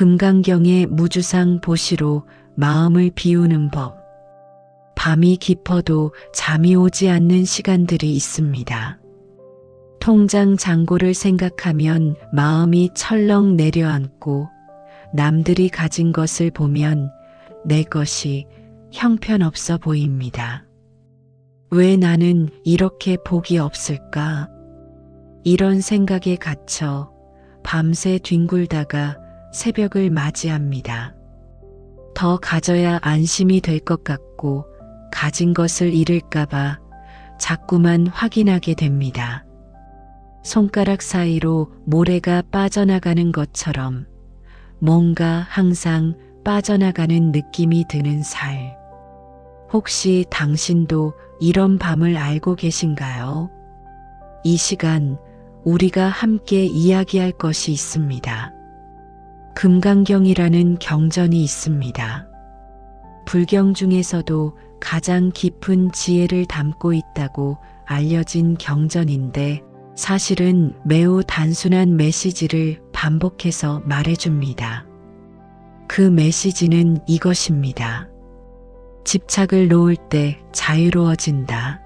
금강경의 무주상 보시로 마음을 비우는 법. 밤이 깊어도 잠이 오지 않는 시간들이 있습니다. 통장 잔고를 생각하면 마음이 철렁 내려앉고 남들이 가진 것을 보면 내 것이 형편없어 보입니다. 왜 나는 이렇게 복이 없을까? 이런 생각에 갇혀 밤새 뒹굴다가 새벽을 맞이합니다. 더 가져야 안심이 될 것 같고 가진 것을 잃을까봐 자꾸만 확인하게 됩니다. 손가락 사이로 모래가 빠져나가는 것처럼 뭔가 항상 빠져나가는 느낌이 드는 살. 혹시 당신도 이런 밤을 알고 계신가요? 이 시간 우리가 함께 이야기할 것이 있습니다. 금강경이라는 경전이 있습니다. 불경 중에서도 가장 깊은 지혜를 담고 있다고 알려진 경전인데 사실은 매우 단순한 메시지를 반복해서 말해줍니다. 그 메시지는 이것입니다. 집착을 놓을 때 자유로워진다.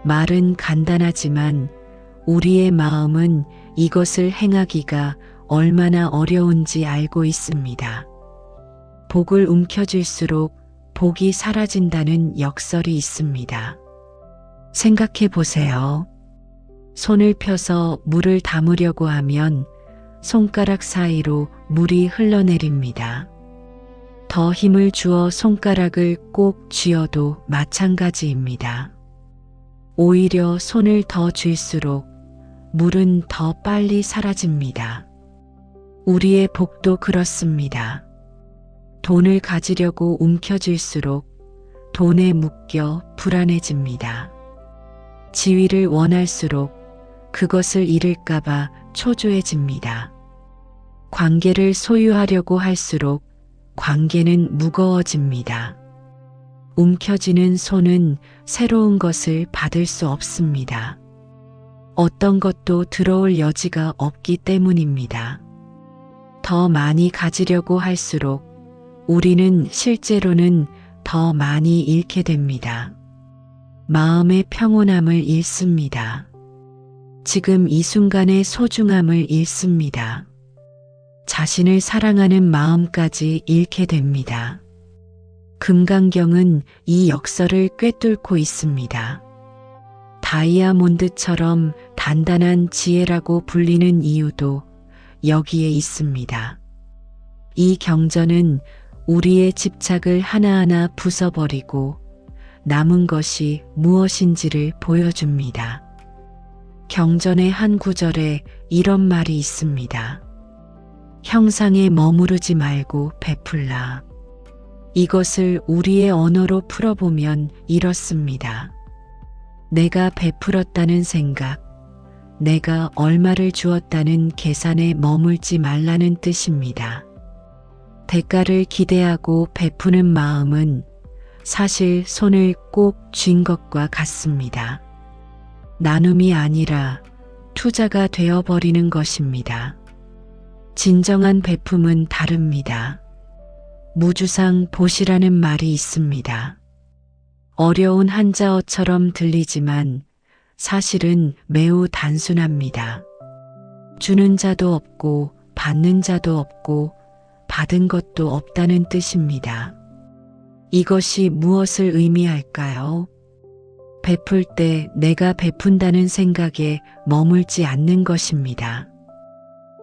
말은 간단하지만 우리의 마음은 이것을 행하기가 얼마나 어려운지 알고 있습니다. 복을 움켜쥘수록 복이 사라진다는 역설이 있습니다. 생각해 보세요. 손을 펴서 물을 담으려고 하면 손가락 사이로 물이 흘러내립니다. 더 힘을 주어 손가락을 꼭 쥐어도 마찬가지입니다. 오히려 손을 더 쥘수록 물은 더 빨리 사라집니다. 우리의 복도 그렇습니다. 돈을 가지려고 움켜쥘수록 돈에 묶여 불안해집니다. 지위를 원할수록 그것을 잃을까봐 초조해집니다. 관계를 소유하려고 할수록 관계는 무거워집니다. 움켜쥐는 손은 새로운 것을 받을 수 없습니다. 어떤 것도 들어올 여지가 없기 때문입니다. 더 많이 가지려고 할수록 우리는 실제로는 더 많이 잃게 됩니다. 마음의 평온함을 잃습니다. 지금 이 순간의 소중함을 잃습니다. 자신을 사랑하는 마음까지 잃게 됩니다. 금강경은 이 역설을 꿰뚫고 있습니다. 다이아몬드처럼 단단한 지혜라고 불리는 이유도 여기에 있습니다. 이 경전은 우리의 집착을 하나하나 부숴버리고 남은 것이 무엇인지를 보여줍니다. 경전의 한 구절에 이런 말이 있습니다. 형상에 머무르지 말고 베풀라. 이것을 우리의 언어로 풀어보면 이렇습니다. 내가 베풀었다는 생각, 내가 얼마를 주었다는 계산에 머물지 말라는 뜻입니다. 대가를 기대하고 베푸는 마음은 사실 손을 꼭 쥔 것과 같습니다. 나눔이 아니라 투자가 되어버리는 것입니다. 진정한 베품은 다릅니다. 무주상 보시라는 말이 있습니다. 어려운 한자어처럼 들리지만 사실은 매우 단순합니다. 주는 자도 없고 받는 자도 없고 받은 것도 없다는 뜻입니다. 이것이 무엇을 의미할까요? 베풀 때 내가 베푼다는 생각에 머물지 않는 것입니다.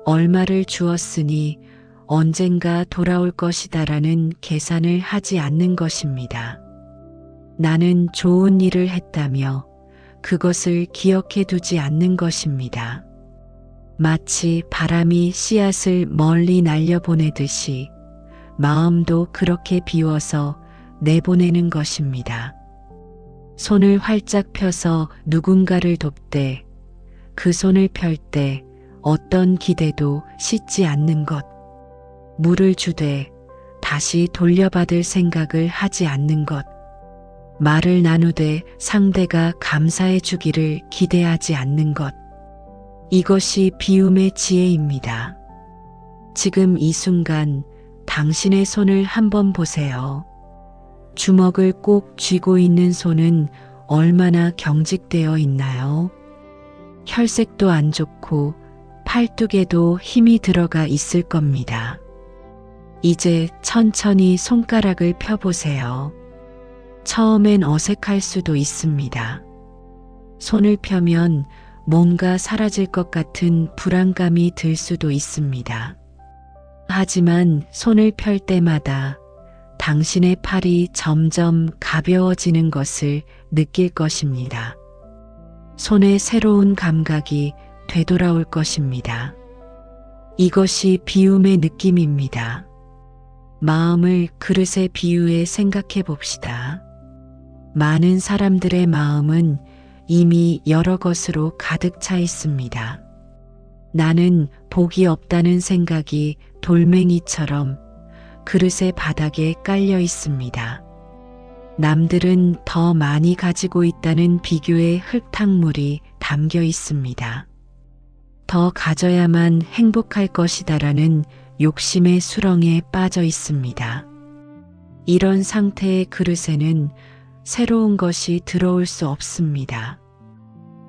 얼마를 주었으니 언젠가 돌아올 것이다라는 계산을 하지 않는 것입니다. 나는 좋은 일을 했다며 그것을 기억해 두지 않는 것입니다. 마치 바람이 씨앗을 멀리 날려보내듯이 마음도 그렇게 비워서 내보내는 것입니다. 손을 활짝 펴서 누군가를 돕되 그 손을 펼 때 어떤 기대도 씻지 않는 것, 물을 주되 다시 돌려받을 생각을 하지 않는 것, 말을 나누되 상대가 감사해 주기를 기대하지 않는 것, 이것이 비움의 지혜입니다. 지금 이 순간 당신의 손을 한번 보세요. 주먹을 꼭 쥐고 있는 손은 얼마나 경직되어 있나요? 혈색도 안 좋고 팔뚝에도 힘이 들어가 있을 겁니다. 이제 천천히 손가락을 펴보세요. 처음엔 어색할 수도 있습니다. 손을 펴면 뭔가 사라질 것 같은 불안감이 들 수도 있습니다. 하지만 손을 펼 때마다 당신의 팔이 점점 가벼워지는 것을 느낄 것입니다. 손에 새로운 감각이 되돌아올 것입니다. 이것이 비움의 느낌입니다. 마음을 그릇에 비유해 생각해 봅시다. 많은 사람들의 마음은 이미 여러 것으로 가득 차 있습니다. 나는 복이 없다는 생각이 돌멩이처럼 그릇의 바닥에 깔려 있습니다. 남들은 더 많이 가지고 있다는 비교의 흙탕물이 담겨 있습니다. 더 가져야만 행복할 것이다라는 욕심의 수렁에 빠져 있습니다. 이런 상태의 그릇에는 새로운 것이 들어올 수 없습니다.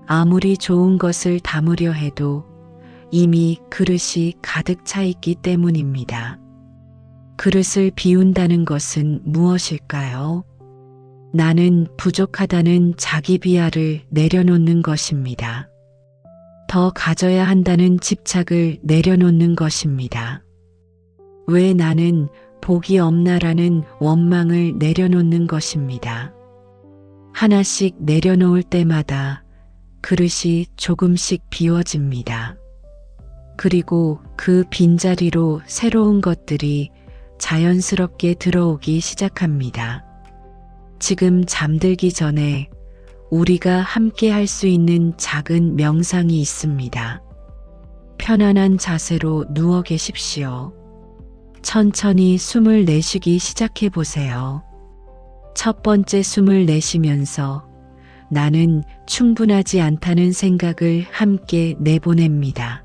아무리 좋은 것을 담으려 해도 이미 그릇이 가득 차 있기 때문입니다. 그릇을 비운다는 것은 무엇일까요? 나는 부족하다는 자기 비하를 내려놓는 것입니다. 더 가져야 한다는 집착을 내려놓는 것입니다. 왜 나는 복이 없나라는 원망을 내려놓는 것입니다. 하나씩 내려놓을 때마다 그릇이 조금씩 비워집니다. 그리고 그 빈자리로 새로운 것들이 자연스럽게 들어오기 시작합니다. 지금 잠들기 전에 우리가 함께 할 수 있는 작은 명상이 있습니다. 편안한 자세로 누워 계십시오. 천천히 숨을 내쉬기 시작해 보세요. 첫 번째 숨을 내쉬면서 나는 충분하지 않다는 생각을 함께 내보냅니다.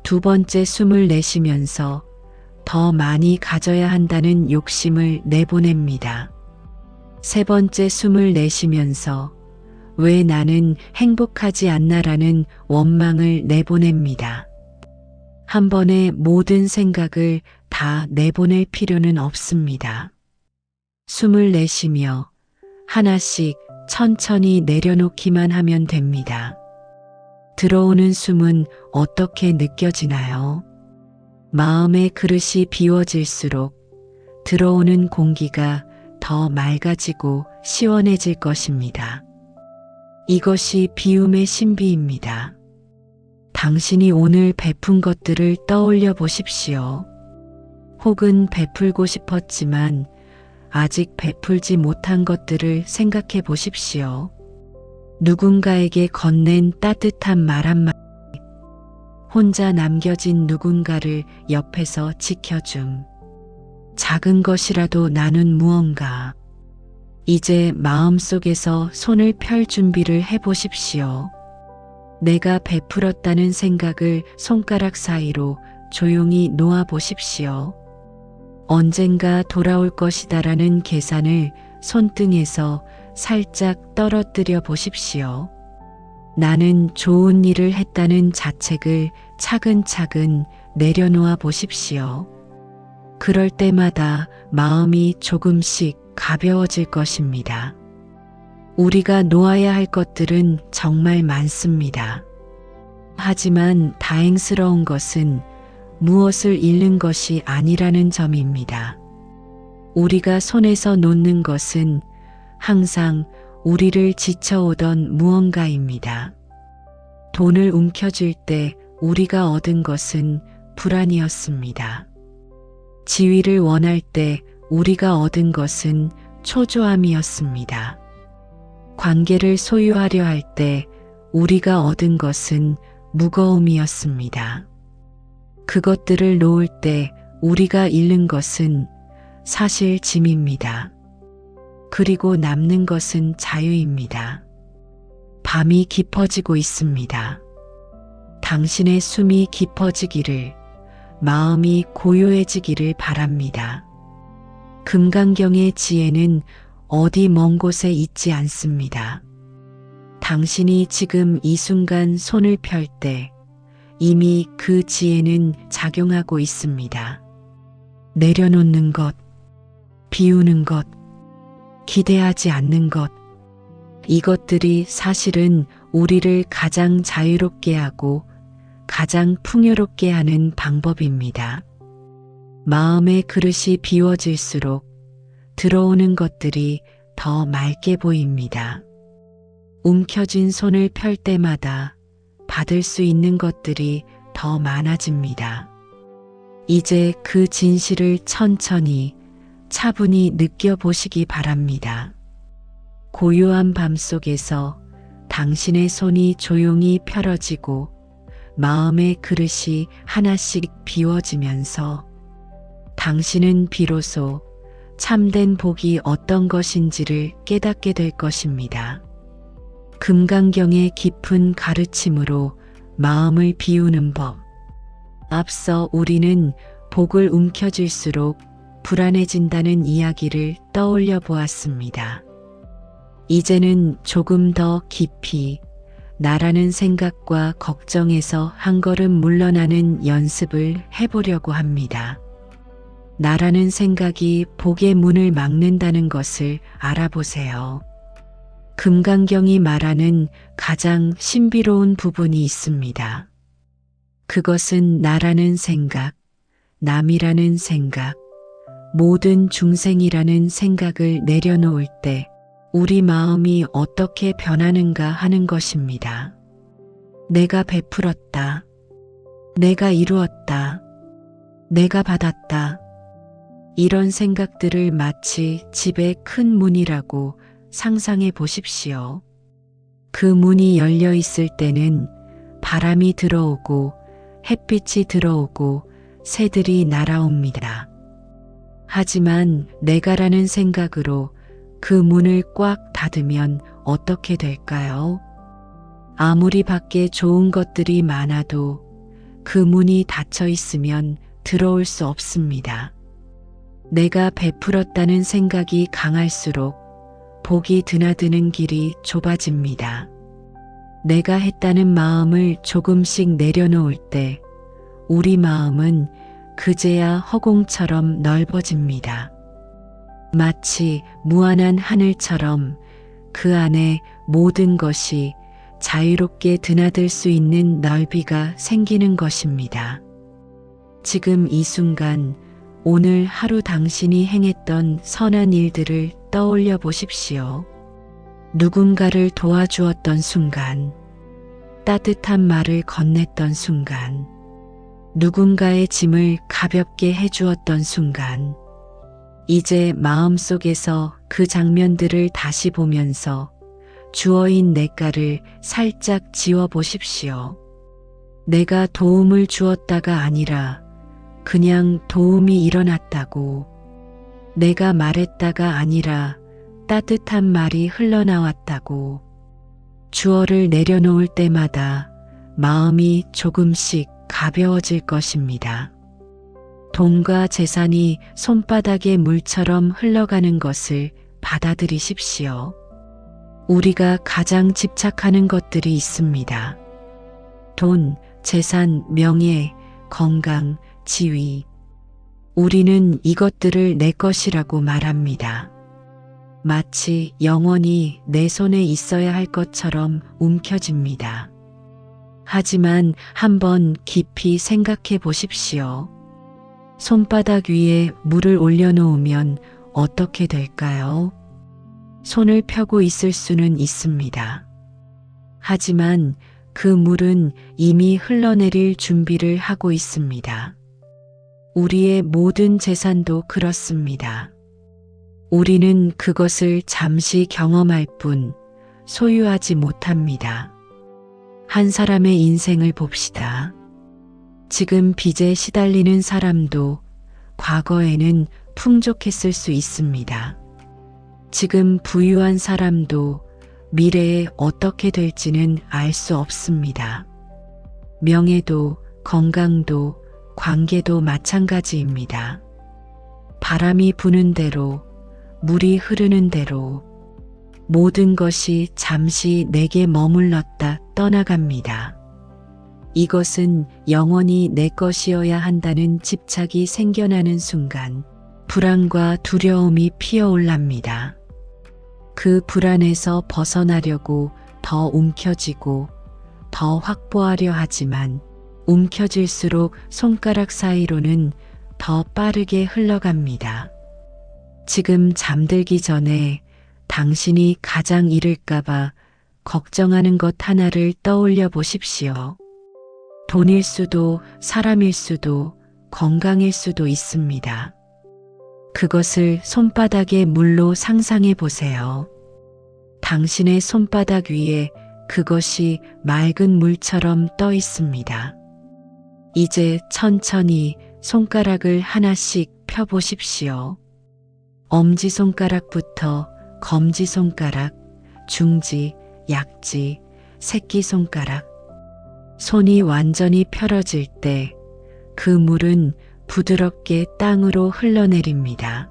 두 번째 숨을 내쉬면서 더 많이 가져야 한다는 욕심을 내보냅니다. 세 번째 숨을 내쉬면서 왜 나는 행복하지 않나라는 원망을 내보냅니다. 한 번에 모든 생각을 다 내보낼 필요는 없습니다. 숨을 내쉬며 하나씩 천천히 내려놓기만 하면 됩니다. 들어오는 숨은 어떻게 느껴지나요? 마음의 그릇이 비워질수록 들어오는 공기가 더 맑아지고 시원해질 것입니다. 이것이 비움의 신비입니다. 당신이 오늘 베푼 것들을 떠올려 보십시오. 혹은 베풀고 싶었지만 아직 베풀지 못한 것들을 생각해 보십시오. 누군가에게 건넨 따뜻한 말 한마디, 혼자 남겨진 누군가를 옆에서 지켜줌. 작은 것이라도 나눈 무언가. 이제 마음속에서 손을 펼 준비를 해보십시오. 내가 베풀었다는 생각을 손가락 사이로 조용히 놓아 보십시오. 언젠가 돌아올 것이다라는 계산을 손등에서 살짝 떨어뜨려 보십시오. 나는 좋은 일을 했다는 자책을 차근차근 내려놓아 보십시오. 그럴 때마다 마음이 조금씩 가벼워질 것입니다. 우리가 놓아야 할 것들은 정말 많습니다. 하지만 다행스러운 것은 무엇을 잃는 것이 아니라는 점입니다. 우리가 손에서 놓는 것은 항상 우리를 지쳐오던 무언가입니다. 돈을 움켜쥘 때 우리가 얻은 것은 불안이었습니다. 지위를 원할 때 우리가 얻은 것은 초조함이었습니다. 관계를 소유하려 할 때 우리가 얻은 것은 무거움이었습니다. 그것들을 놓을 때 우리가 잃는 것은 사실 짐입니다. 그리고 남는 것은 자유입니다. 밤이 깊어지고 있습니다. 당신의 숨이 깊어지기를, 마음이 고요해지기를 바랍니다. 금강경의 지혜는 어디 먼 곳에 있지 않습니다. 당신이 지금 이 순간 손을 펼 때 이미 그 지혜는 작용하고 있습니다. 내려놓는 것, 비우는 것, 기대하지 않는 것, 이것들이 사실은 우리를 가장 자유롭게 하고 가장 풍요롭게 하는 방법입니다. 마음의 그릇이 비워질수록 들어오는 것들이 더 맑게 보입니다. 움켜쥔 손을 펼 때마다 받을 수 있는 것들이 더 많아집니다. 이제 그 진실을 천천히 차분히 느껴보시기 바랍니다. 고요한 밤 속에서 당신의 손이 조용히 펼어지고 마음의 그릇이 하나씩 비워지면서 당신은 비로소 참된 복이 어떤 것인지를 깨닫게 될 것입니다. 금강경의 깊은 가르침으로 마음을 비우는 법. 앞서 우리는 복을 움켜쥘수록 불안해진다는 이야기를 떠올려 보았습니다. 이제는 조금 더 깊이 나라는 생각과 걱정에서 한 걸음 물러나는 연습을 해보려고 합니다. 나라는 생각이 복의 문을 막는다는 것을 알아보세요. 금강경이 말하는 가장 신비로운 부분이 있습니다. 그것은 나라는 생각, 남이라는 생각, 모든 중생이라는 생각을 내려놓을 때 우리 마음이 어떻게 변하는가 하는 것입니다. 내가 베풀었다. 내가 이루었다. 내가 받았다. 이런 생각들을 마치 집의 큰 문이라고 상상해 보십시오. 그 문이 열려 있을 때는 바람이 들어오고 햇빛이 들어오고 새들이 날아옵니다. 하지만 내가라는 생각으로 그 문을 꽉 닫으면 어떻게 될까요? 아무리 밖에 좋은 것들이 많아도 그 문이 닫혀 있으면 들어올 수 없습니다. 내가 베풀었다는 생각이 강할수록 복이 드나드는 길이 좁아집니다. 내가 했다는 마음을 조금씩 내려놓을 때 우리 마음은 그제야 허공처럼 넓어집니다. 마치 무한한 하늘처럼 그 안에 모든 것이 자유롭게 드나들 수 있는 넓이가 생기는 것입니다. 지금 이 순간 오늘 하루 당신이 행했던 선한 일들을 떠올려 보십시오. 누군가를 도와주었던 순간, 따뜻한 말을 건넸던 순간, 누군가의 짐을 가볍게 해주었던 순간, 이제 마음속에서 그 장면들을 다시 보면서 주어인 내가를 살짝 지워 보십시오. 내가 도움을 주었다가 아니라 그냥 도움이 일어났다고, 내가 말했다가 아니라 따뜻한 말이 흘러나왔다고, 주어를 내려놓을 때마다 마음이 조금씩 가벼워질 것입니다. 돈과 재산이 손바닥의 물처럼 흘러가는 것을 받아들이십시오. 우리가 가장 집착하는 것들이 있습니다. 돈, 재산, 명예, 건강, 지위. 우리는 이것들을 내 것이라고 말합니다. 마치 영원히 내 손에 있어야 할 것처럼 움켜집니다. 하지만 한번 깊이 생각해 보십시오. 손바닥 위에 물을 올려놓으면 어떻게 될까요? 손을 펴고 있을 수는 있습니다. 하지만 그 물은 이미 흘러내릴 준비를 하고 있습니다. 우리의 모든 재산도 그렇습니다. 우리는 그것을 잠시 경험할 뿐 소유하지 못합니다. 한 사람의 인생을 봅시다. 지금 빚에 시달리는 사람도 과거에는 풍족했을 수 있습니다. 지금 부유한 사람도 미래에 어떻게 될지는 알 수 없습니다. 명예도, 건강도, 관계도 마찬가지입니다. 바람이 부는 대로, 물이 흐르는 대로 모든 것이 잠시 내게 머물렀다 떠나갑니다. 이것은 영원히 내 것이어야 한다는 집착이 생겨나는 순간 불안과 두려움이 피어올랍니다. 그 불안에서 벗어나려고 더 움켜쥐고 더 확보하려 하지만 움켜질수록 손가락 사이로는 더 빠르게 흘러갑니다. 지금 잠들기 전에 당신이 가장 잃을까봐 걱정하는 것 하나를 떠올려 보십시오. 돈일 수도, 사람일 수도, 건강일 수도 있습니다. 그것을 손바닥의 물로 상상해 보세요. 당신의 손바닥 위에 그것이 맑은 물처럼 떠 있습니다. 이제 천천히 손가락을 하나씩 펴 보십시오. 엄지손가락부터 검지손가락, 중지, 약지, 새끼손가락. 손이 완전히 펴려질 때 그 물은 부드럽게 땅으로 흘러내립니다.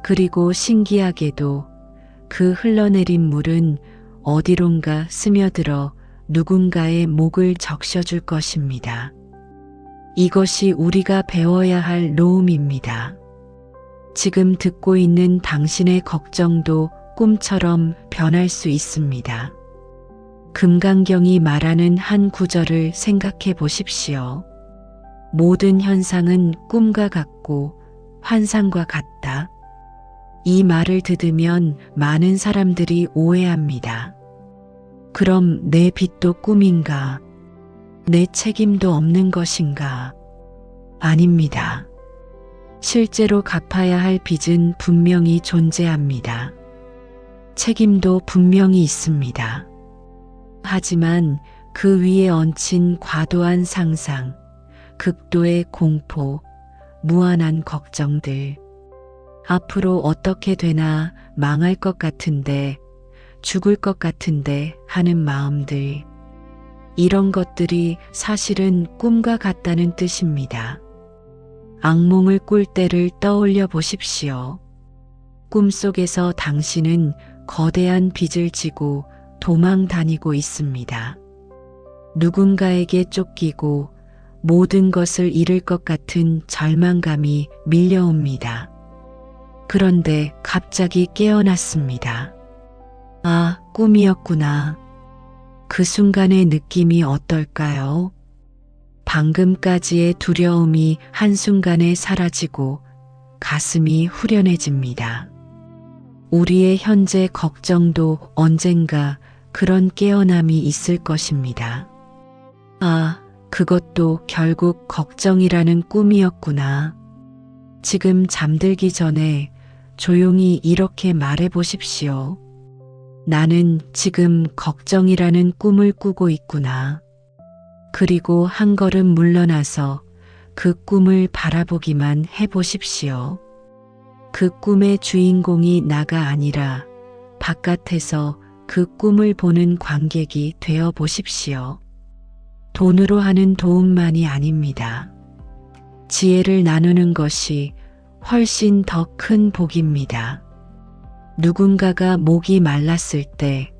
그리고 신기하게도 그 흘러내린 물은 어디론가 스며들어 누군가의 목을 적셔줄 것입니다. 이것이 우리가 배워야 할 노음입니다. 지금 듣고 있는 당신의 걱정도 꿈처럼 변할 수 있습니다. 금강경이 말하는 한 구절을 생각해 보십시오. 모든 현상은 꿈과 같고 환상과 같다. 이 말을 들으면 많은 사람들이 오해합니다. 그럼 내 빚도 꿈인가? 내 책임도 없는 것인가? 아닙니다. 실제로 갚아야 할 빚은 분명히 존재합니다. 책임도 분명히 있습니다. 하지만 그 위에 얹힌 과도한 상상, 극도의 공포, 무한한 걱정들, 앞으로 어떻게 되나 망할 것 같은데, 죽을 것 같은데 하는 마음들, 이런 것들이 사실은 꿈과 같다는 뜻입니다. 악몽을 꿀 때를 떠올려 보십시오. 꿈속에서 당신은 거대한 빚을 지고 도망 다니고 있습니다. 누군가에게 쫓기고 모든 것을 잃을 것 같은 절망감이 밀려옵니다. 그런데 갑자기 깨어났습니다. 아, 꿈이었구나. 그 순간의 느낌이 어떨까요? 방금까지의 두려움이 한순간에 사라지고 가슴이 후련해집니다. 우리의 현재 걱정도 언젠가 그런 깨어남이 있을 것입니다. 아, 그것도 결국 걱정이라는 꿈이었구나. 지금 잠들기 전에 조용히 이렇게 말해 보십시오. 나는 지금 걱정이라는 꿈을 꾸고 있구나. 그리고 한 걸음 물러나서 그 꿈을 바라보기만 해 보십시오. 그 꿈의 주인공이 나가 아니라 바깥에서 그 꿈을 보는 관객이 되어 보십시오. 돈으로 하는 도움만이 아닙니다. 지혜를 나누는 것이 훨씬 더 큰 복입니다. 누군가가 목이 말랐을 때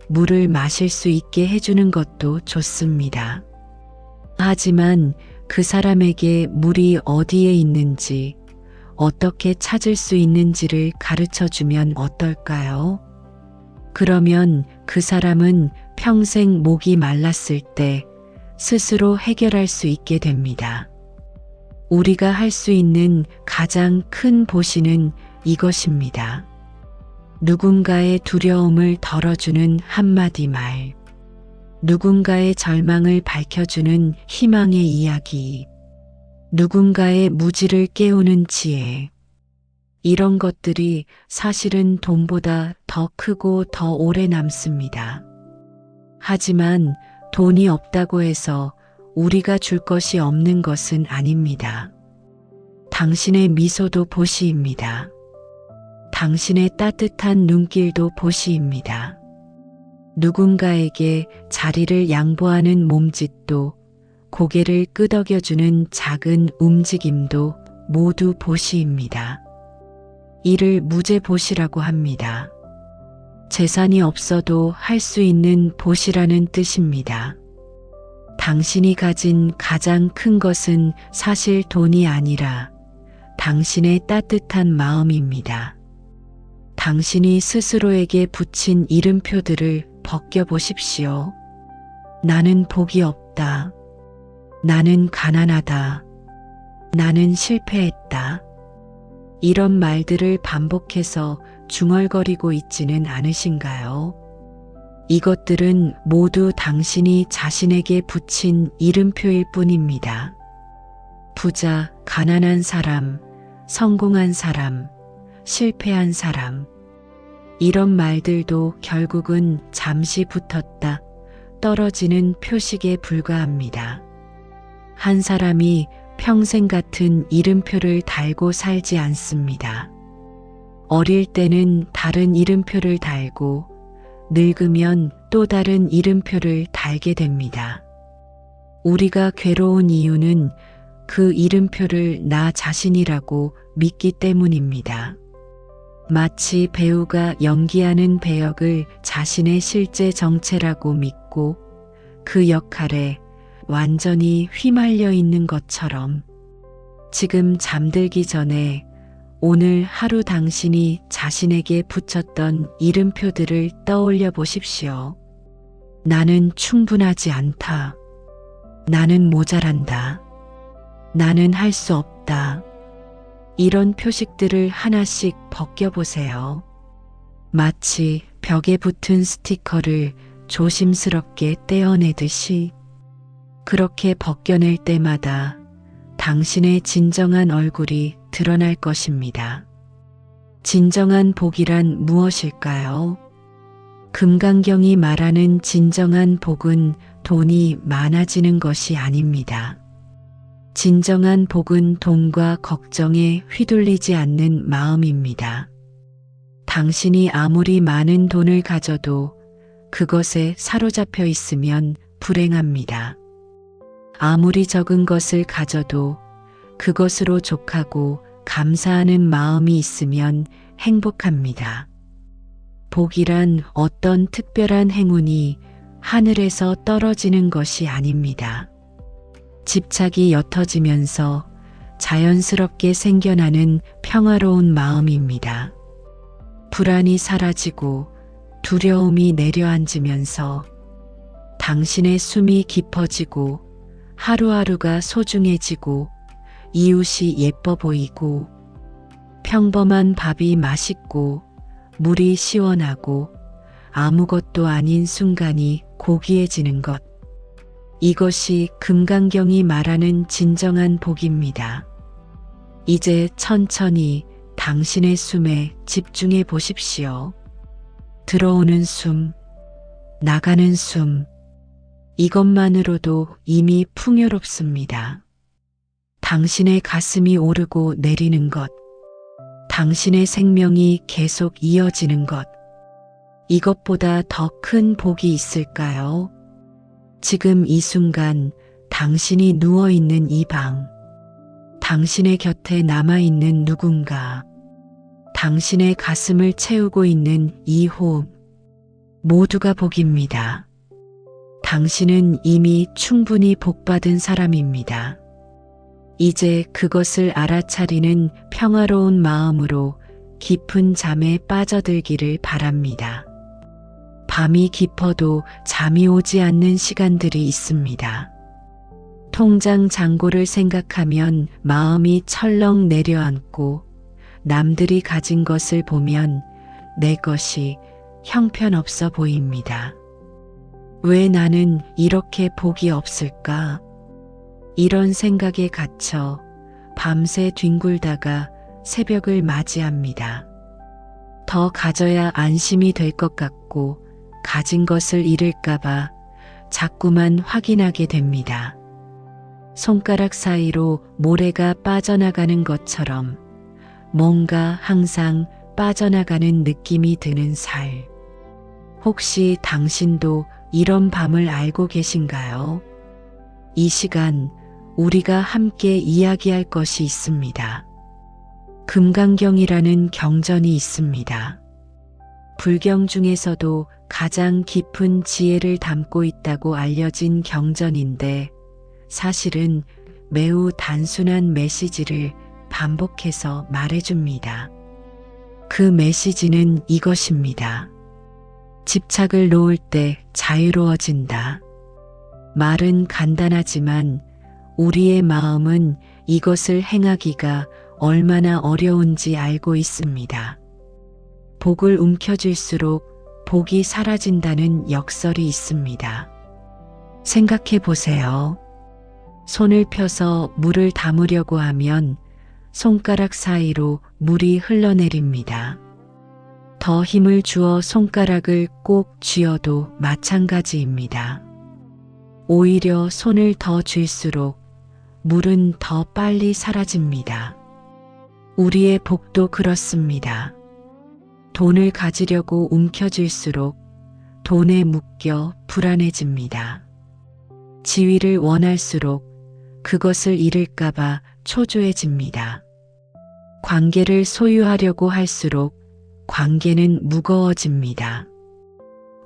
물을 마실 수 있게 해주는 것도 좋습니다. 하지만 그 사람에게 물이 어디에 있는지, 어떻게 찾을 수 있는지를 가르쳐 주면 어떨까요? 그러면 그 사람은 평생 목이 말랐을 때 스스로 해결할 수 있게 됩니다. 우리가 할 수 있는 가장 큰 보시는 이것입니다. 누군가의 두려움을 덜어주는 한마디 말, 누군가의 절망을 밝혀주는 희망의 이야기, 누군가의 무지를 깨우는 지혜, 이런 것들이 사실은 돈보다 더 크고 더 오래 남습니다. 하지만 돈이 없다고 해서 우리가 줄 것이 없는 것은 아닙니다. 당신의 미소도 보시입니다. 당신의 따뜻한 눈길도 보시입니다. 누군가에게 자리를 양보하는 몸짓도 고개를 끄덕여주는 작은 움직임도 모두 보시입니다. 이를 무죄보시라고 합니다. 재산이 없어도 할 수 있는 보시라는 뜻입니다. 당신이 가진 가장 큰 것은 사실 돈이 아니라 당신의 따뜻한 마음입니다. 당신이 스스로에게 붙인 이름표들을 벗겨보십시오. 나는 복이 없다. 나는 가난하다. 나는 실패했다. 이런 말들을 반복해서 중얼거리고 있지는 않으신가요? 이것들은 모두 당신이 자신에게 붙인 이름표일 뿐입니다. 부자, 가난한 사람, 성공한 사람, 실패한 사람. 이런 말들도 결국은 잠시 붙었다 떨어지는 표식에 불과합니다. 한 사람이 평생 같은 이름표를 달고 살지 않습니다. 어릴 때는 다른 이름표를 달고 늙으면 또 다른 이름표를 달게 됩니다. 우리가 괴로운 이유는 그 이름표를 나 자신이라고 믿기 때문입니다. 마치 배우가 연기하는 배역을 자신의 실제 정체라고 믿고 그 역할에 완전히 휘말려 있는 것처럼 지금 잠들기 전에 오늘 하루 당신이 자신에게 붙였던 이름표들을 떠올려 보십시오. 나는 충분하지 않다. 나는 모자란다. 나는 할 수 없다. 이런 표식들을 하나씩 벗겨보세요. 마치 벽에 붙은 스티커를 조심스럽게 떼어내듯이 그렇게 벗겨낼 때마다 당신의 진정한 얼굴이 드러날 것입니다. 진정한 복이란 무엇일까요? 금강경이 말하는 진정한 복은 돈이 많아지는 것이 아닙니다. 진정한 복은 돈과 걱정에 휘둘리지 않는 마음입니다. 당신이 아무리 많은 돈을 가져도 그것에 사로잡혀 있으면 불행합니다. 아무리 적은 것을 가져도 그것으로 족하고 감사하는 마음이 있으면 행복합니다. 복이란 어떤 특별한 행운이 하늘에서 떨어지는 것이 아닙니다. 집착이 옅어지면서 자연스럽게 생겨나는 평화로운 마음입니다. 불안이 사라지고 두려움이 내려앉으면서 당신의 숨이 깊어지고 하루하루가 소중해지고 이웃이 예뻐 보이고 평범한 밥이 맛있고 물이 시원하고 아무것도 아닌 순간이 고귀해지는 것. 이것이 금강경이 말하는 진정한 복입니다. 이제 천천히 당신의 숨에 집중해 보십시오. 들어오는 숨, 나가는 숨, 이것만으로도 이미 풍요롭습니다. 당신의 가슴이 오르고 내리는 것, 당신의 생명이 계속 이어지는 것, 이것보다 더 큰 복이 있을까요? 지금 이 순간 당신이 누워있는 이 방, 당신의 곁에 남아있는 누군가, 당신의 가슴을 채우고 있는 이 호흡, 모두가 복입니다. 당신은 이미 충분히 복받은 사람입니다. 이제 그것을 알아차리는 평화로운 마음으로 깊은 잠에 빠져들기를 바랍니다. 밤이 깊어도 잠이 오지 않는 시간들이 있습니다. 통장 잔고를 생각하면 마음이 철렁 내려앉고 남들이 가진 것을 보면 내 것이 형편없어 보입니다. 왜 나는 이렇게 복이 없을까? 이런 생각에 갇혀 밤새 뒹굴다가 새벽을 맞이합니다. 더 가져야 안심이 될 것 같고 가진 것을 잃을까봐 자꾸만 확인하게 됩니다. 손가락 사이로 모래가 빠져나가는 것처럼 뭔가 항상 빠져나가는 느낌이 드는 살. 혹시 당신도 이런 밤을 알고 계신가요? 이 시간 우리가 함께 이야기할 것이 있습니다. 금강경이라는 경전이 있습니다. 불경 중에서도 가장 깊은 지혜를 담고 있다고 알려진 경전인데 사실은 매우 단순한 메시지를 반복해서 말해줍니다. 그 메시지는 이것입니다. 집착을 놓을 때 자유로워진다. 말은 간단하지만 우리의 마음은 이것을 행하기가 얼마나 어려운지 알고 있습니다. 복을 움켜쥘수록 복이 사라진다는 역설이 있습니다. 생각해 보세요. 손을 펴서 물을 담으려고 하면 손가락 사이로 물이 흘러내립니다. 더 힘을 주어 손가락을 꼭 쥐어도 마찬가지입니다. 오히려 손을 더 쥘수록 물은 더 빨리 사라집니다. 우리의 복도 그렇습니다. 돈을 가지려고 움켜쥘수록 돈에 묶여 불안해집니다. 지위를 원할수록 그것을 잃을까봐 초조해집니다. 관계를 소유하려고 할수록 관계는 무거워집니다.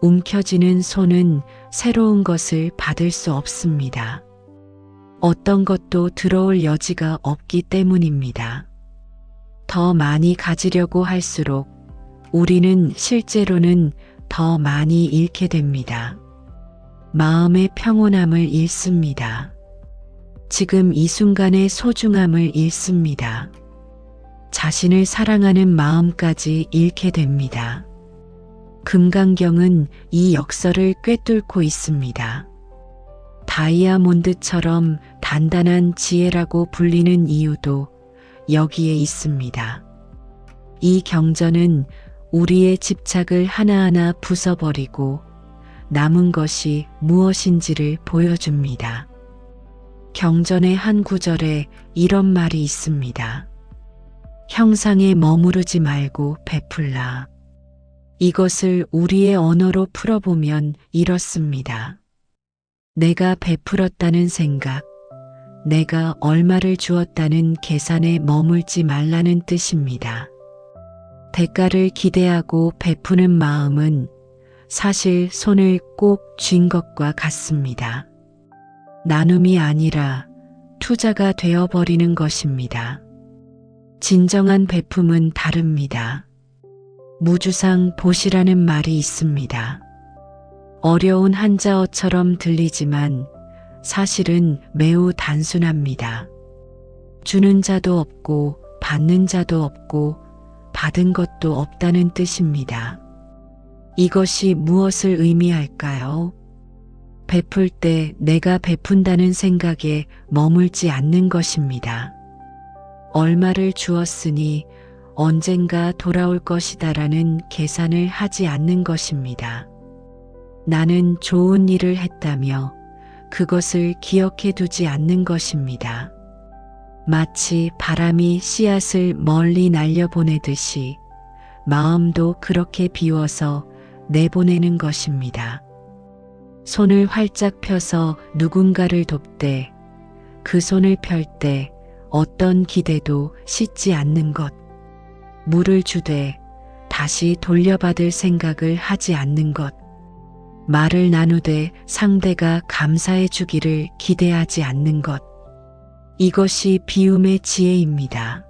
움켜쥐는 손은 새로운 것을 받을 수 없습니다. 어떤 것도 들어올 여지가 없기 때문입니다. 더 많이 가지려고 할수록 우리는 실제로는 더 많이 잃게 됩니다. 마음의 평온함을 잃습니다. 지금 이 순간의 소중함을 잃습니다. 자신을 사랑하는 마음까지 잃게 됩니다. 금강경은 이 역설을 꿰뚫고 있습니다. 다이아몬드처럼 단단한 지혜라고 불리는 이유도 여기에 있습니다. 이 경전은 우리의 집착을 하나하나 부숴버리고 남은 것이 무엇인지를 보여줍니다. 경전의 한 구절에 이런 말이 있습니다. 형상에 머무르지 말고 베풀라. 이것을 우리의 언어로 풀어보면 이렇습니다. 내가 베풀었다는 생각, 내가 얼마를 주었다는 계산에 머물지 말라는 뜻입니다. 대가를 기대하고 베푸는 마음은 사실 손을 꼭 쥔 것과 같습니다. 나눔이 아니라 투자가 되어버리는 것입니다. 진정한 베품은 다릅니다. 무주상 보시라는 말이 있습니다. 어려운 한자어처럼 들리지만 사실은 매우 단순합니다. 주는 자도 없고 받는 자도 없고 받은 것도 없다는 뜻입니다. 이것이 무엇을 의미할까요? 베풀 때 내가 베푼다는 생각에 머물지 않는 것입니다. 얼마를 주었으니 언젠가 돌아올 것이다라는 계산을 하지 않는 것입니다. 나는 좋은 일을 했다며 그것을 기억해 두지 않는 것입니다. 마치 바람이 씨앗을 멀리 날려보내듯이 마음도 그렇게 비워서 내보내는 것입니다. 손을 활짝 펴서 누군가를 돕되 그 손을 펼 때 어떤 기대도 싣지 않는 것, 물을 주되 다시 돌려받을 생각을 하지 않는 것, 말을 나누되 상대가 감사해 주기를 기대하지 않는 것, 이것이 비움의 지혜입니다.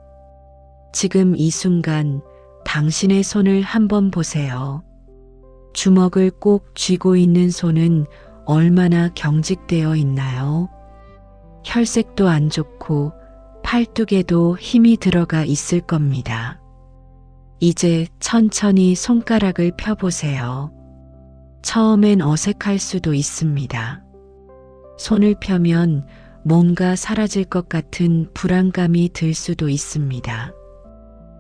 지금 이 순간 당신의 손을 한번 보세요. 주먹을 꼭 쥐고 있는 손은 얼마나 경직되어 있나요? 혈색도 안 좋고 팔뚝에도 힘이 들어가 있을 겁니다. 이제 천천히 손가락을 펴보세요. 처음엔 어색할 수도 있습니다. 손을 펴면 뭔가 사라질 것 같은 불안감이 들 수도 있습니다.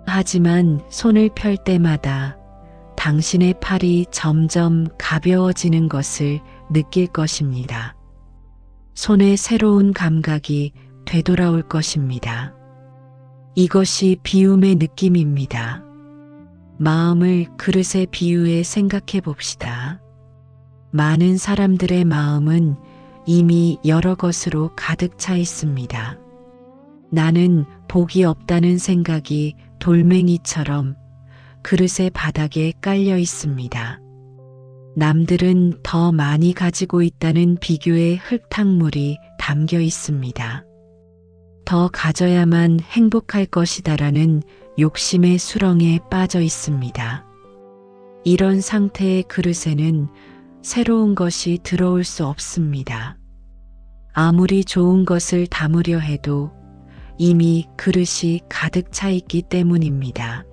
하지만 손을 펼 때마다 당신의 팔이 점점 가벼워지는 것을 느낄 것입니다. 손에 새로운 감각이 되돌아올 것입니다. 이것이 비움의 느낌입니다. 마음을 그릇에 비유해 생각해 봅시다. 많은 사람들의 마음은 이미 여러 것으로 가득 차 있습니다. 나는 복이 없다는 생각이 돌멩이처럼 그릇의 바닥에 깔려 있습니다. 남들은 더 많이 가지고 있다는 비교의 흙탕물이 담겨 있습니다. 더 가져야만 행복할 것이다라는 욕심의 수렁에 빠져 있습니다. 이런 상태의 그릇에는 새로운 것이 들어올 수 없습니다. 아무리 좋은 것을 담으려 해도 이미 그릇이 가득 차 있기 때문입니다.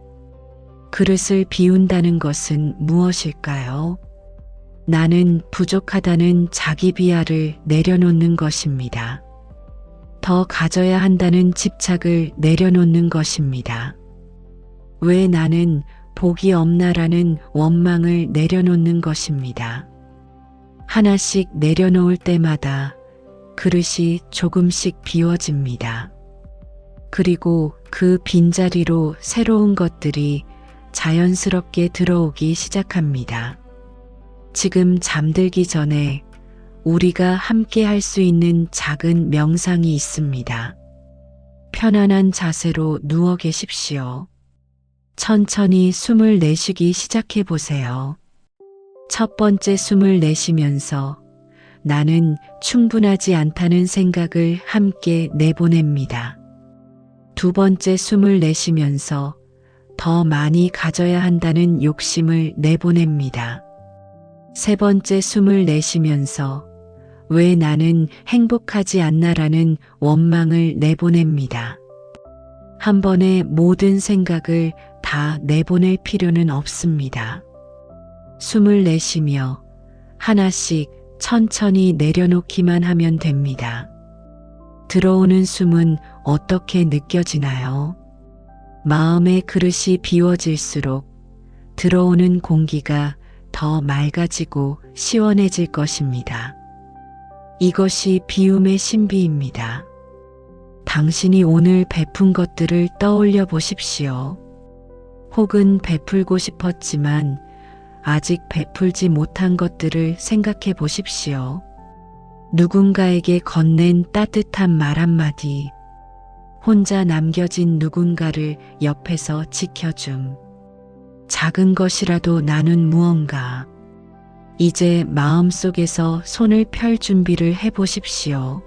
그릇을 비운다는 것은 무엇일까요? 나는 부족하다는 자기 비하를 내려놓는 것입니다. 더 가져야 한다는 집착을 내려놓는 것입니다. 왜 나는 복이 없나라는 원망을 내려놓는 것입니다. 하나씩 내려놓을 때마다 그릇이 조금씩 비워집니다. 그리고 그 빈자리로 새로운 것들이 자연스럽게 들어오기 시작합니다. 지금 잠들기 전에 우리가 함께 할 수 있는 작은 명상이 있습니다. 편안한 자세로 누워 계십시오. 천천히 숨을 내쉬기 시작해 보세요. 첫 번째 숨을 내쉬면서 나는 충분하지 않다는 생각을 함께 내보냅니다. 두 번째 숨을 내쉬면서 더 많이 가져야 한다는 욕심을 내보냅니다. 세 번째 숨을 내쉬면서 왜 나는 행복하지 않나라는 원망을 내보냅니다. 한 번에 모든 생각을 다 내보낼 필요는 없습니다. 숨을 내쉬며 하나씩 천천히 내려놓기만 하면 됩니다. 들어오는 숨은 어떻게 느껴지나요? 마음의 그릇이 비워질수록 들어오는 공기가 더 맑아지고 시원해질 것입니다. 이것이 비움의 신비입니다. 당신이 오늘 베푼 것들을 떠올려 보십시오. 혹은 베풀고 싶었지만 아직 베풀지 못한 것들을 생각해 보십시오. 누군가에게 건넨 따뜻한 말 한마디, 혼자 남겨진 누군가를 옆에서 지켜줌, 작은 것이라도 나눈 무언가. 이제 마음속에서 손을 펼 준비를 해보십시오.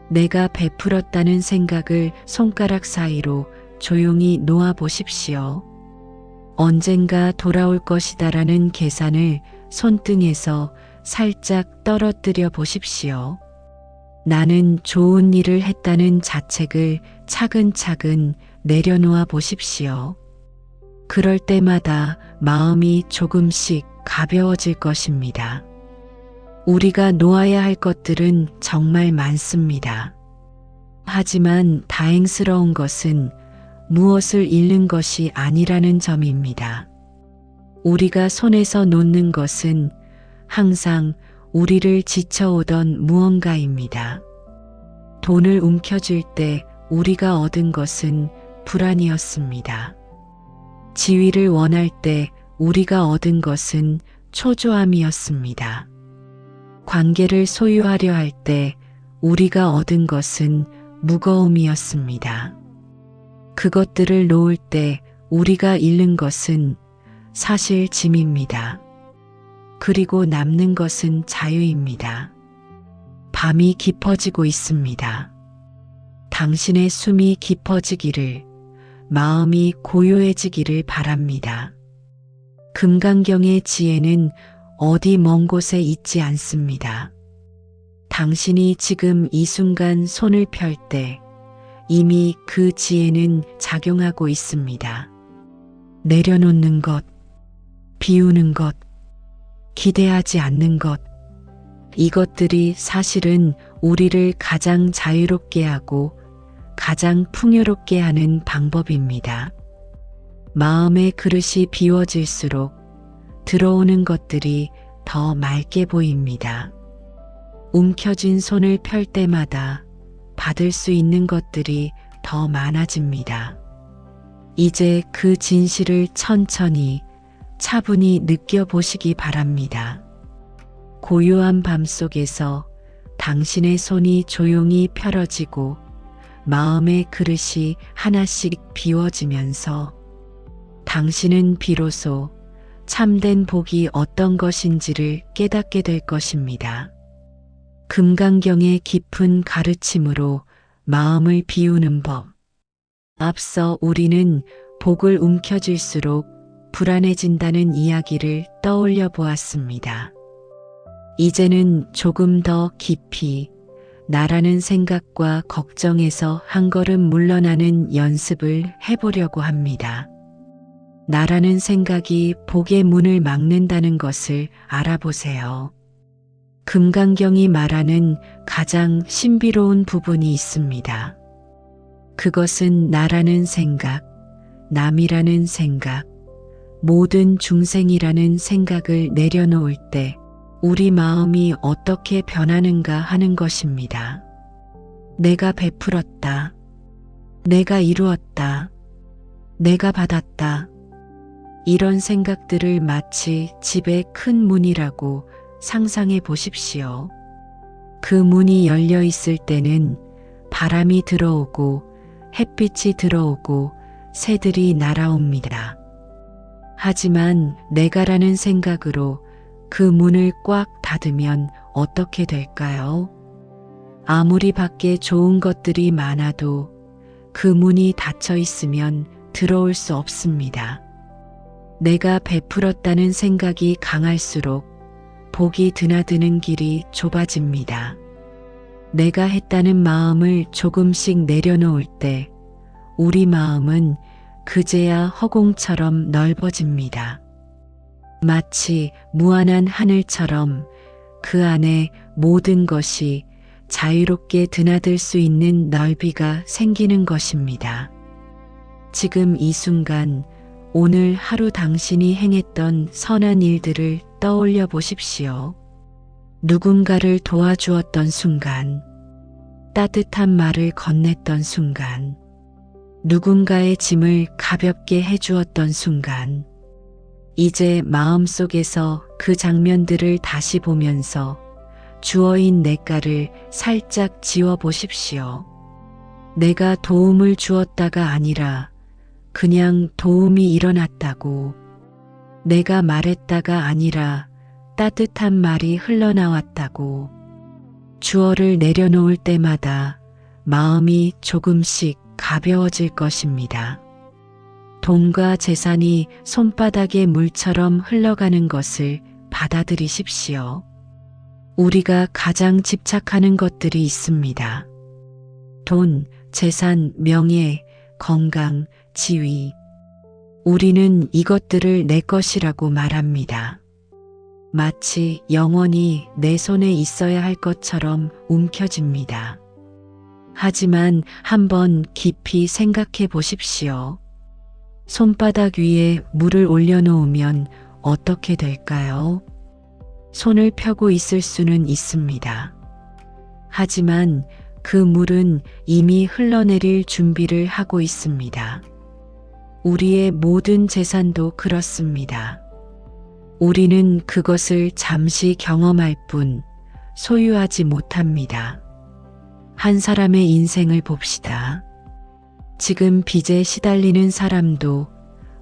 내가 베풀었다는 생각을 손가락 사이로 조용히 놓아 보십시오. 언젠가 돌아올 것이다라는 계산을 손등에서 살짝 떨어뜨려 보십시오. 나는 좋은 일을 했다는 자책을 차근차근 내려놓아 보십시오. 그럴 때마다 마음이 조금씩 가벼워질 것입니다. 우리가 놓아야 할 것들은 정말 많습니다. 하지만 다행스러운 것은 무엇을 잃는 것이 아니라는 점입니다. 우리가 손에서 놓는 것은 항상 우리를 지쳐오던 무언가입니다. 돈을 움켜쥘 때 우리가 얻은 것은 불안이었습니다. 지위를 원할 때 우리가 얻은 것은 초조함이었습니다. 관계를 소유하려 할 때 우리가 얻은 것은 무거움이었습니다. 그것들을 놓을 때 우리가 잃는 것은 사실 짐입니다. 그리고 남는 것은 자유입니다. 밤이 깊어지고 있습니다. 당신의 숨이 깊어지기를, 마음이 고요해지기를 바랍니다. 금강경의 지혜는 어디 먼 곳에 있지 않습니다. 당신이 지금 이 순간 손을 펼 때 이미 그 지혜는 작용하고 있습니다. 내려놓는 것, 비우는 것, 기대하지 않는 것, 이것들이 사실은 우리를 가장 자유롭게 하고 가장 풍요롭게 하는 방법입니다. 마음의 그릇이 비워질수록 들어오는 것들이 더 맑게 보입니다. 움켜쥔 손을 펼 때마다 받을 수 있는 것들이 더 많아집니다. 이제 그 진실을 천천히 차분히 느껴보시기 바랍니다. 고요한 밤 속에서 당신의 손이 조용히 펴려지고 마음의 그릇이 하나씩 비워지면서 당신은 비로소 참된 복이 어떤 것인지를 깨닫게 될 것입니다. 금강경의 깊은 가르침으로 마음을 비우는 법. 앞서 우리는 복을 움켜쥘수록 불안해진다는 이야기를 떠올려 보았습니다. 이제는 조금 더 깊이 나라는 생각과 걱정에서 한 걸음 물러나는 연습을 해보려고 합니다. 나라는 생각이 복의 문을 막는다는 것을 알아보세요. 금강경이 말하는 가장 신비로운 부분이 있습니다. 그것은 나라는 생각, 남이라는 생각, 모든 중생이라는 생각을 내려놓을 때 우리 마음이 어떻게 변하는가 하는 것입니다. 내가 베풀었다. 내가 이루었다. 내가 받았다. 이런 생각들을 마치 집의 큰 문이라고 상상해 보십시오. 그 문이 열려 있을 때는 바람이 들어오고 햇빛이 들어오고 새들이 날아옵니다. 하지만 내가라는 생각으로 그 문을 꽉 닫으면 어떻게 될까요? 아무리 밖에 좋은 것들이 많아도 그 문이 닫혀 있으면 들어올 수 없습니다. 내가 베풀었다는 생각이 강할수록 복이 드나드는 길이 좁아집니다. 내가 했다는 마음을 조금씩 내려놓을 때 우리 마음은 그제야 허공처럼 넓어집니다. 마치 무한한 하늘처럼 그 안에 모든 것이 자유롭게 드나들 수 있는 넓이가 생기는 것입니다. 지금 이 순간 오늘 하루 당신이 행했던 선한 일들을 떠올려 보십시오. 누군가를 도와주었던 순간, 따뜻한 말을 건넸던 순간, 누군가의 짐을 가볍게 해주었던 순간, 이제 마음속에서 그 장면들을 다시 보면서 주어인 내가를 살짝 지워 보십시오. 내가 도움을 주었다가 아니라 그냥 도움이 일어났다고, 내가 말했다가 아니라 따뜻한 말이 흘러나왔다고, 주어를 내려놓을 때마다 마음이 조금씩 가벼워질 것입니다. 돈과 재산이 손바닥의 물처럼 흘러가는 것을 받아들이십시오. 우리가 가장 집착하는 것들이 있습니다. 돈, 재산, 명예, 건강, 지위. 우리는 이것들을 내 것이라고 말합니다. 마치 영원히 내 손에 있어야 할 것처럼 움켜집니다. 하지만 한번 깊이 생각해 보십시오. 손바닥 위에 물을 올려놓으면 어떻게 될까요? 손을 펴고 있을 수는 있습니다. 하지만 그 물은 이미 흘러내릴 준비를 하고 있습니다. 우리의 모든 재산도 그렇습니다. 우리는 그것을 잠시 경험할 뿐 소유하지 못합니다. 한 사람의 인생을 봅시다. 지금 빚에 시달리는 사람도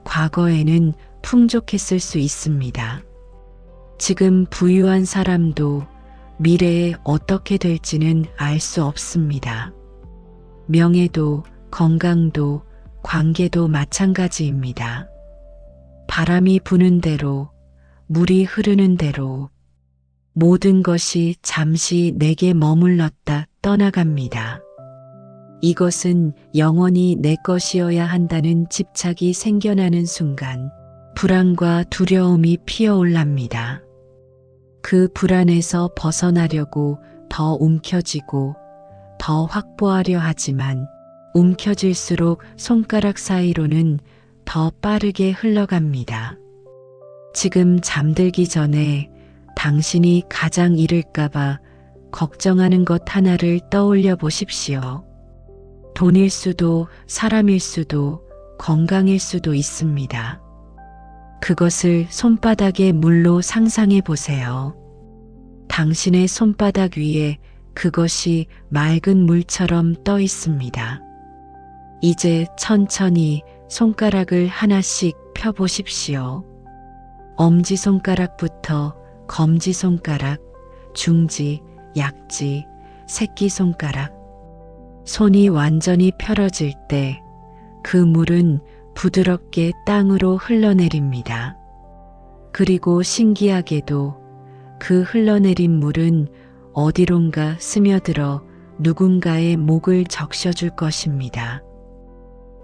과거에는 풍족했을 수 있습니다. 지금 부유한 사람도 미래에 어떻게 될지는 알 수 없습니다. 명예도, 건강도, 관계도 마찬가지입니다. 바람이 부는 대로, 물이 흐르는 대로 모든 것이 잠시 내게 머물렀다 떠나갑니다. 이것은 영원히 내 것이어야 한다는 집착이 생겨나는 순간 불안과 두려움이 피어올랍니다. 그 불안에서 벗어나려고 더 움켜쥐고 더 확보하려 하지만 움켜질수록 손가락 사이로는 더 빠르게 흘러갑니다. 지금 잠들기 전에 당신이 가장 잃을까봐 걱정하는 것 하나를 떠올려 보십시오. 돈일 수도, 사람일 수도, 건강일 수도 있습니다. 그것을 손바닥의 물로 상상해 보세요. 당신의 손바닥 위에 그것이 맑은 물처럼 떠 있습니다. 이제 천천히 손가락을 하나씩 펴보십시오. 엄지손가락부터 검지손가락, 중지, 약지, 새끼손가락. 손이 완전히 펴러질 때 그 물은 부드럽게 땅으로 흘러내립니다. 그리고 신기하게도 그 흘러내린 물은 어디론가 스며들어 누군가의 목을 적셔줄 것입니다.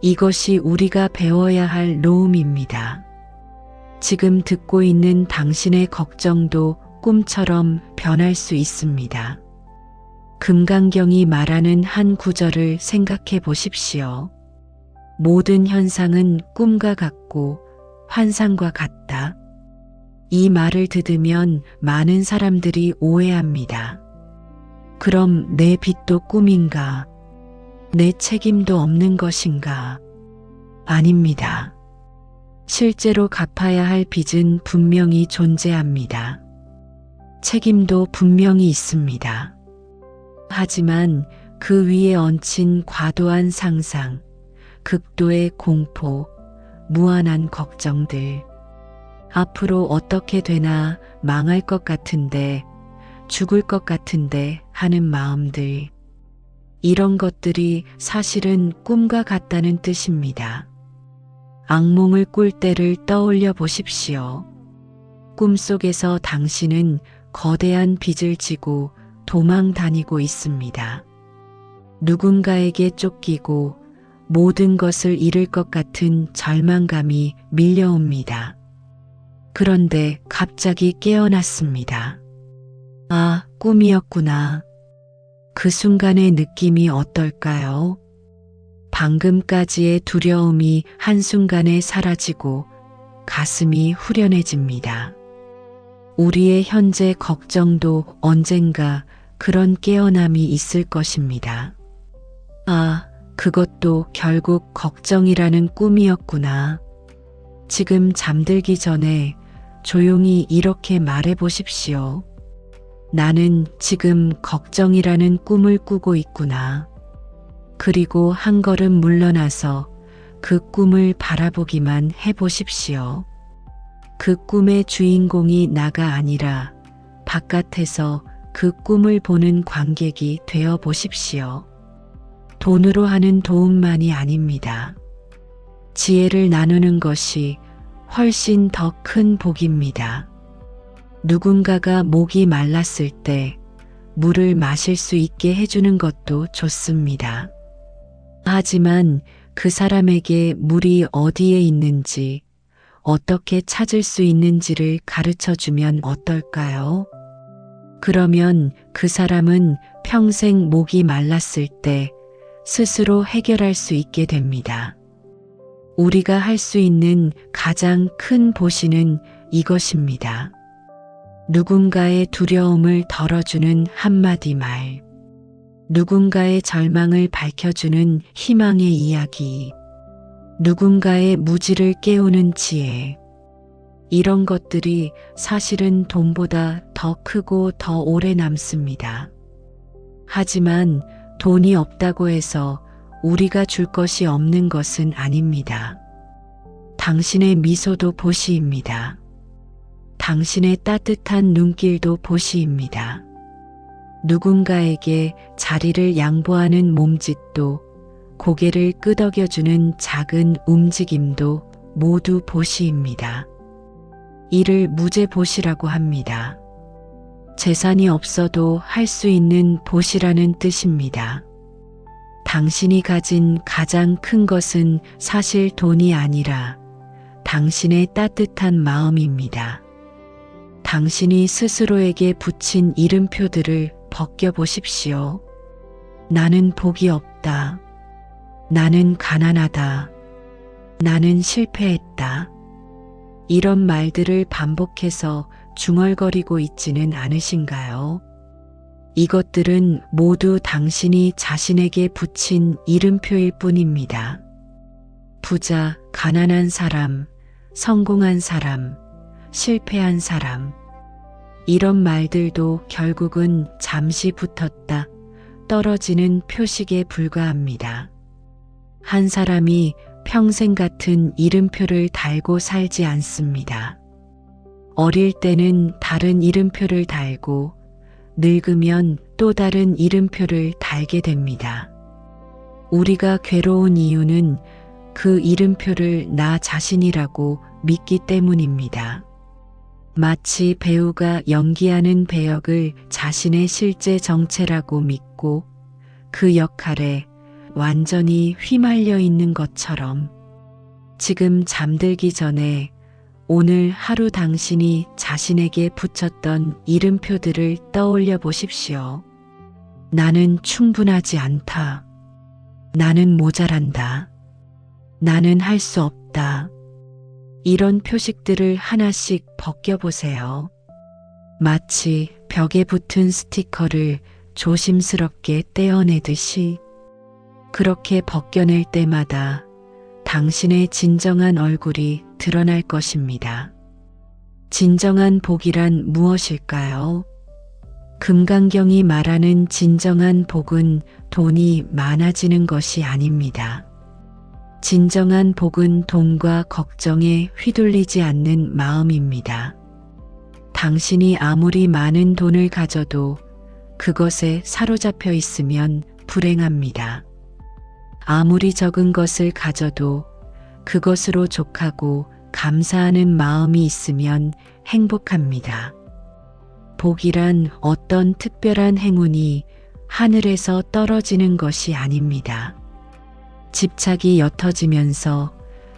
이것이 우리가 배워야 할 노음입니다. 지금 듣고 있는 당신의 걱정도 꿈처럼 변할 수 있습니다. 금강경이 말하는 한 구절을 생각해 보십시오. 모든 현상은 꿈과 같고 환상과 같다. 이 말을 들으면 많은 사람들이 오해합니다. 그럼 내 빚도 꿈인가? 내 책임도 없는 것인가? 아닙니다. 실제로 갚아야 할 빚은 분명히 존재합니다. 책임도 분명히 있습니다. 하지만 그 위에 얹힌 과도한 상상, 극도의 공포, 무한한 걱정들, 앞으로 어떻게 되나 망할 것 같은데, 죽을 것 같은데 하는 마음들, 이런 것들이 사실은 꿈과 같다는 뜻입니다. 악몽을 꿀 때를 떠올려 보십시오. 꿈속에서 당신은 거대한 빚을 지고 도망 다니고 있습니다. 누군가에게 쫓기고 모든 것을 잃을 것 같은 절망감이 밀려옵니다. 그런데 갑자기 깨어났습니다. 아, 꿈이었구나. 그 순간의 느낌이 어떨까요? 방금까지의 두려움이 한순간에 사라지고 가슴이 후련해집니다. 우리의 현재 걱정도 언젠가 그런 깨어남이 있을 것입니다. 아, 그것도 결국 걱정이라는 꿈이었구나. 지금 잠들기 전에 조용히 이렇게 말해 보십시오. 나는 지금 걱정이라는 꿈을 꾸고 있구나. 그리고 한 걸음 물러나서 그 꿈을 바라보기만 해 보십시오. 그 꿈의 주인공이 나가 아니라 바깥에서 그 꿈을 보는 관객이 되어 보십시오. 돈으로 하는 도움만이 아닙니다. 지혜를 나누는 것이 훨씬 더 큰 복입니다. 누군가가 목이 말랐을 때 물을 마실 수 있게 해주는 것도 좋습니다. 하지만 그 사람에게 물이 어디에 있는지, 어떻게 찾을 수 있는지를 가르쳐 주면 어떨까요? 그러면 그 사람은 평생 목이 말랐을 때 스스로 해결할 수 있게 됩니다. 우리가 할 수 있는 가장 큰 보시는 이것입니다. 누군가의 두려움을 덜어주는 한마디 말, 누군가의 절망을 밝혀주는 희망의 이야기, 누군가의 무지를 깨우는 지혜, 이런 것들이 사실은 돈보다 더 크고 더 오래 남습니다. 하지만 돈이 없다고 해서 우리가 줄 것이 없는 것은 아닙니다. 당신의 미소도 보시입니다. 당신의 따뜻한 눈길도 보시입니다. 누군가에게 자리를 양보하는 몸짓도, 고개를 끄덕여주는 작은 움직임도 모두 보시입니다. 이를 무죄보시라고 합니다. 재산이 없어도 할 수 있는 보시라는 뜻입니다. 당신이 가진 가장 큰 것은 사실 돈이 아니라 당신의 따뜻한 마음입니다. 당신이 스스로에게 붙인 이름표들을 벗겨보십시오. 나는 복이 없다. 나는 가난하다. 나는 실패했다. 이런 말들을 반복해서 중얼거리고 있지는 않으신가요? 이것들은 모두 당신이 자신에게 붙인 이름표일 뿐입니다. 부자, 가난한 사람, 성공한 사람, 실패한 사람. 이런 말들도 결국은 잠시 붙었다 떨어지는 표식에 불과합니다. 한 사람이 평생 같은 이름표를 달고 살지 않습니다. 어릴 때는 다른 이름표를 달고 늙으면 또 다른 이름표를 달게 됩니다. 우리가 괴로운 이유는 그 이름표를 나 자신이라고 믿기 때문입니다. 마치 배우가 연기하는 배역을 자신의 실제 정체라고 믿고 그 역할에 완전히 휘말려 있는 것처럼 지금 잠들기 전에 오늘 하루 당신이 자신에게 붙였던 이름표들을 떠올려 보십시오. 나는 충분하지 않다. 나는 모자란다. 나는 할 수 없다. 이런 표식들을 하나씩 벗겨보세요. 마치 벽에 붙은 스티커를 조심스럽게 떼어내듯이 그렇게 벗겨낼 때마다 당신의 진정한 얼굴이 드러날 것입니다. 진정한 복이란 무엇일까요? 금강경이 말하는 진정한 복은 돈이 많아지는 것이 아닙니다. 진정한 복은 돈과 걱정에 휘둘리지 않는 마음입니다. 당신이 아무리 많은 돈을 가져도 그것에 사로잡혀 있으면 불행합니다. 아무리 적은 것을 가져도 그것으로 족하고 감사하는 마음이 있으면 행복합니다. 복이란 어떤 특별한 행운이 하늘에서 떨어지는 것이 아닙니다. 집착이 옅어지면서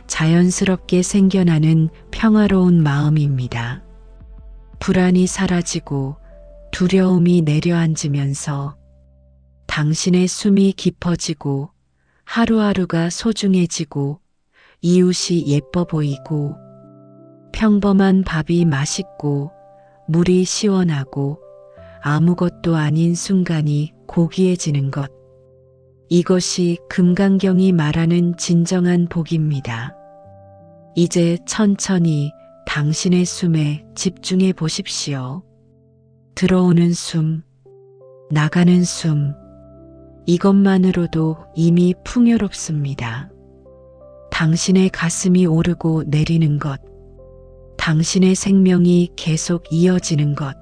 자연스럽게 생겨나는 평화로운 마음입니다. 불안이 사라지고 두려움이 내려앉으면서 당신의 숨이 깊어지고 하루하루가 소중해지고 이웃이 예뻐 보이고 평범한 밥이 맛있고 물이 시원하고 아무것도 아닌 순간이 고귀해지는 것. 이것이 금강경이 말하는 진정한 복입니다. 이제 천천히 당신의 숨에 집중해 보십시오. 들어오는 숨, 나가는 숨, 이것만으로도 이미 풍요롭습니다. 당신의 가슴이 오르고 내리는 것, 당신의 생명이 계속 이어지는 것,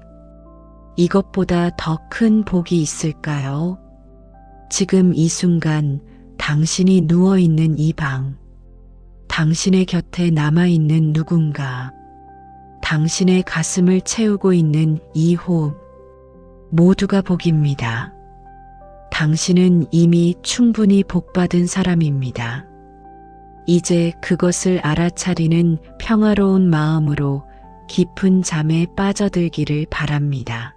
이것보다 더 큰 복이 있을까요? 지금 이 순간 당신이 누워있는 이 방, 당신의 곁에 남아있는 누군가, 당신의 가슴을 채우고 있는 이 호흡, 모두가 복입니다. 당신은 이미 충분히 복받은 사람입니다. 이제 그것을 알아차리는 평화로운 마음으로 깊은 잠에 빠져들기를 바랍니다.